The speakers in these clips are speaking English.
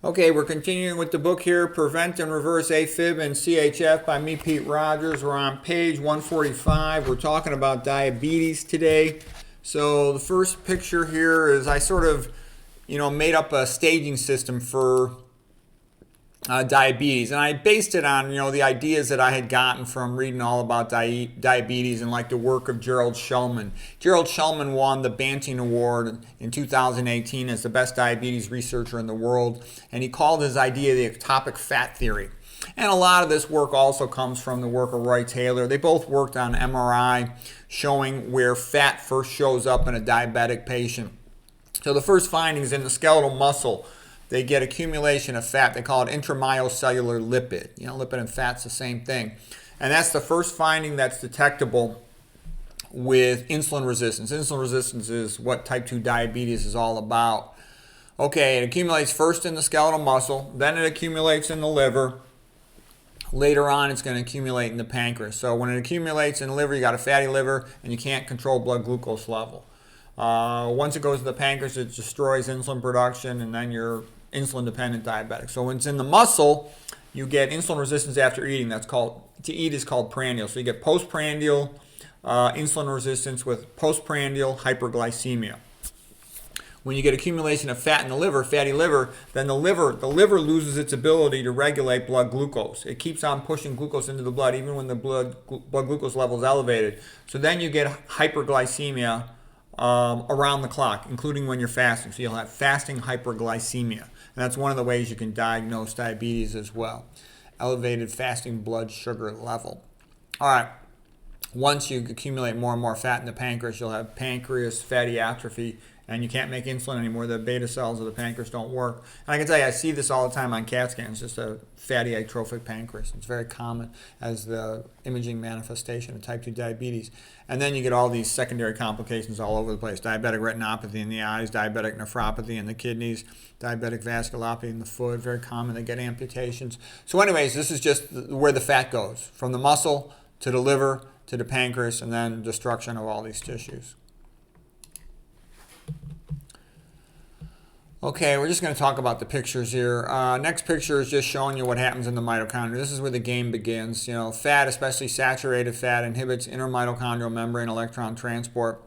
Okay, we're continuing with the book here, Prevent and Reverse Afib and CHF by me, Pete Rogers. We're on page 145. We're talking about diabetes today. So the first picture here is I sort of, made up a staging system for diabetes, and I based it on the ideas that I had gotten from reading all about diabetes and like the work of Gerald Shulman. Gerald Shulman won the Banting Award in 2018 as the best diabetes researcher in the world, and he called his idea the ectopic fat theory. And a lot of this work also comes from the work of Roy Taylor. They both worked on MRI showing where fat first shows up in a diabetic patient. So the first findings in the skeletal muscle, they get accumulation of fat. They call it intramyocellular lipid. Lipid and fat's the same thing. And that's the first finding that's detectable with insulin resistance. Insulin resistance is what type 2 diabetes is all about. Okay, it accumulates first in the skeletal muscle, then it accumulates in the liver. Later on, it's going to accumulate in the pancreas. So when it accumulates in the liver, you got a fatty liver, and you can't control blood glucose level. Once it goes to the pancreas, it destroys insulin production, and then you're insulin-dependent diabetic. So when it's in the muscle, you get insulin resistance after eating. To eat is called prandial. So you get postprandial insulin resistance with postprandial hyperglycemia. When you get accumulation of fat in the liver, fatty liver, then the liver loses its ability to regulate blood glucose. It keeps on pushing glucose into the blood even when the blood glucose level is elevated. So then you get hyperglycemia around the clock, including when you're fasting. So you'll have fasting hyperglycemia. And that's one of the ways you can diagnose diabetes as well. Elevated fasting blood sugar level. All right. Once you accumulate more and more fat in the pancreas, you'll have pancreas fatty atrophy, and you can't make insulin anymore. The beta cells of the pancreas don't work. And I can tell you, I see this all the time on CAT scans, just a fatty atrophic pancreas. It's very common as the imaging manifestation of type 2 diabetes. And then you get all these secondary complications all over the place. Diabetic retinopathy in the eyes, diabetic nephropathy in the kidneys, diabetic vasculopathy in the foot, very common. They get amputations. So anyways, this is just where the fat goes, from the muscle to the liver to the pancreas, and then destruction of all these tissues. Okay, we're just going to talk about the pictures here. Next picture is just showing you what happens in the mitochondria. This is where the game begins. Fat, especially saturated fat, inhibits intermitochondrial membrane electron transport.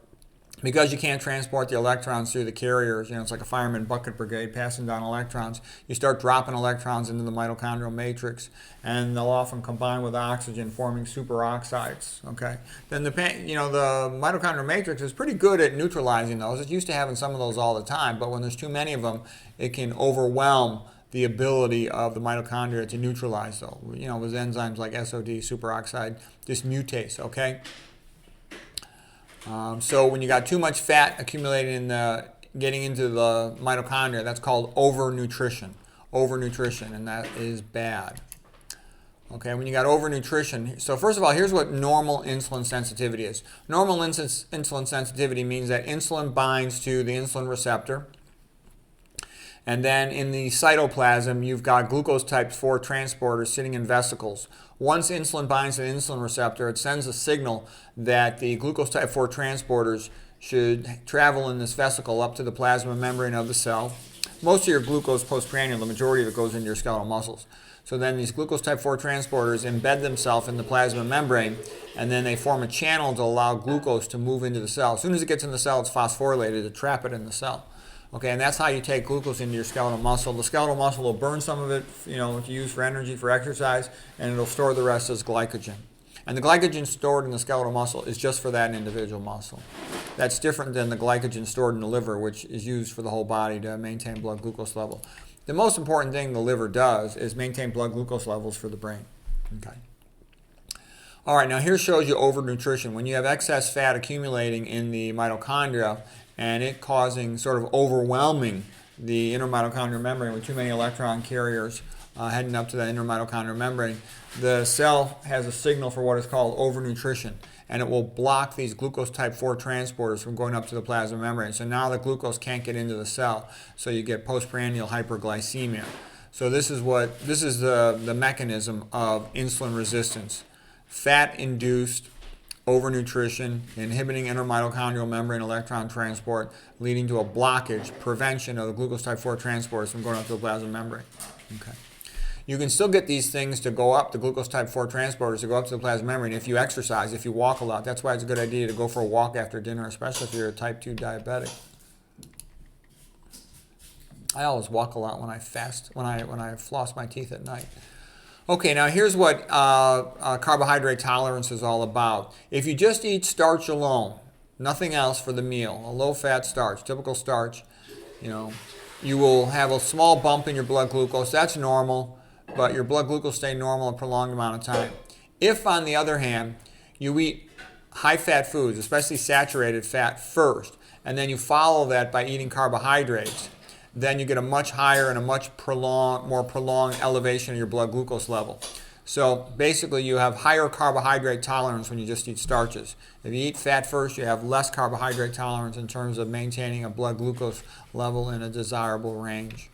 Because you can't transport the electrons through the carriers, it's like a fireman bucket brigade passing down electrons. You start dropping electrons into the mitochondrial matrix, and they'll often combine with oxygen, forming superoxides. Okay, then the mitochondrial matrix is pretty good at neutralizing those. It's used to having some of those all the time, but when there's too many of them, it can overwhelm the ability of the mitochondria to neutralize those. With enzymes like SOD, superoxide dismutase. Okay. So when you got too much fat accumulating getting into the mitochondria, that's called overnutrition. Overnutrition, and that is bad. Okay, when you got overnutrition, so first of all, here's what normal insulin sensitivity is. Normal insulin sensitivity means that insulin binds to the insulin receptor, and then in the cytoplasm, you've got glucose type 4 transporters sitting in vesicles. Once insulin binds to the insulin receptor, it sends a signal that the glucose type 4 transporters should travel in this vesicle up to the plasma membrane of the cell. Most of your glucose postprandial, the majority of it goes into your skeletal muscles. So then these glucose type 4 transporters embed themselves in the plasma membrane, and then they form a channel to allow glucose to move into the cell. As soon as it gets in the cell, it's phosphorylated to trap it in the cell. Okay, and that's how you take glucose into your skeletal muscle. The skeletal muscle will burn some of it, to use for energy, for exercise, and it'll store the rest as glycogen. And the glycogen stored in the skeletal muscle is just for that individual muscle. That's different than the glycogen stored in the liver, which is used for the whole body to maintain blood glucose level. The most important thing the liver does is maintain blood glucose levels for the brain. Okay. All right, now here shows you overnutrition. When you have excess fat accumulating in the mitochondria, and it causing sort of overwhelming the intermitochondrial membrane with too many electron carriers heading up to the intermitochondrial membrane, the cell has a signal for what is called overnutrition, and it will block these glucose type 4 transporters from going up to the plasma membrane. So now the glucose can't get into the cell, so you get postprandial hyperglycemia. So this is the mechanism of insulin resistance. Fat-induced overnutrition, inhibiting intermitochondrial membrane electron transport, leading to a blockage, prevention of the glucose type 4 transporters from going up to the plasma membrane. Okay. You can still get these things to go up, the glucose type 4 transporters to go up to the plasma membrane if you exercise, if you walk a lot. That's why it's a good idea to go for a walk after dinner, especially if you're a type 2 diabetic. I always walk a lot when I fast, when I floss my teeth at night. Okay, now here's what carbohydrate tolerance is all about. If you just eat starch alone, nothing else for the meal, a low-fat starch, typical starch, you will have a small bump in your blood glucose. That's normal, but your blood glucose stay normal a prolonged amount of time. If, on the other hand, you eat high-fat foods, especially saturated fat first, and then you follow that by eating carbohydrates, then you get a much higher and a much more prolonged elevation of your blood glucose level. So basically you have higher carbohydrate tolerance when you just eat starches. If you eat fat first, you have less carbohydrate tolerance in terms of maintaining a blood glucose level in a desirable range.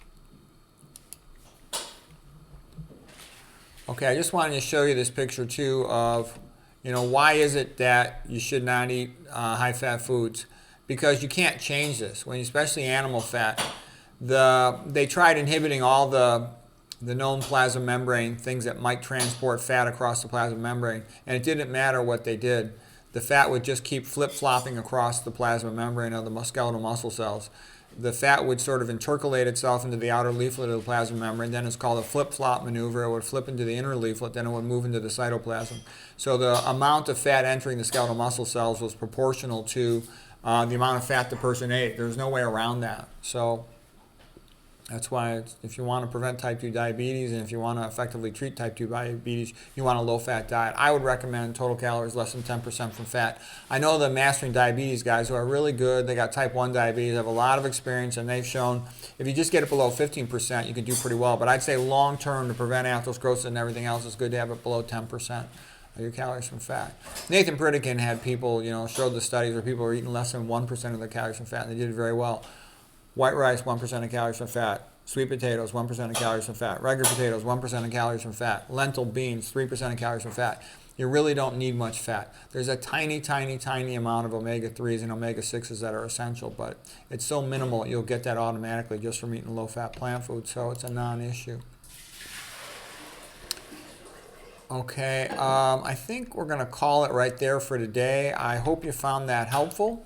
Okay, I just wanted to show you this picture too of, why is it that you should not eat high-fat foods? Because you can't change this, especially animal fat. They tried inhibiting all the known plasma membrane things that might transport fat across the plasma membrane, and it didn't matter what they did. The fat would just keep flip-flopping across the plasma membrane of the skeletal muscle cells. The fat would sort of intercalate itself into the outer leaflet of the plasma membrane. Then it's called a flip-flop maneuver. It would flip into the inner leaflet, then it would move into the cytoplasm. So the amount of fat entering the skeletal muscle cells was proportional to the amount of fat the person ate. There's no way around that. So that's why if you want to prevent type 2 diabetes and if you want to effectively treat type 2 diabetes, you want a low-fat diet. I would recommend total calories less than 10% from fat. I know the Mastering Diabetes guys who are really good. They got type 1 diabetes, have a lot of experience, and they've shown if you just get it below 15%, you can do pretty well. But I'd say long-term to prevent atherosclerosis and everything else, it's good to have it below 10% of your calories from fat. Nathan Pritikin had people, showed the studies where people were eating less than 1% of their calories from fat, and they did very well. White rice, 1% of calories from fat. Sweet potatoes, 1% of calories from fat. Regular potatoes, 1% of calories from fat. Lentil beans, 3% of calories from fat. You really don't need much fat. There's a tiny, tiny, tiny amount of omega-3s and omega-6s that are essential, but it's so minimal you'll get that automatically just from eating low-fat plant food, so it's a non-issue. Okay, I think we're going to call it right there for today. I hope you found that helpful.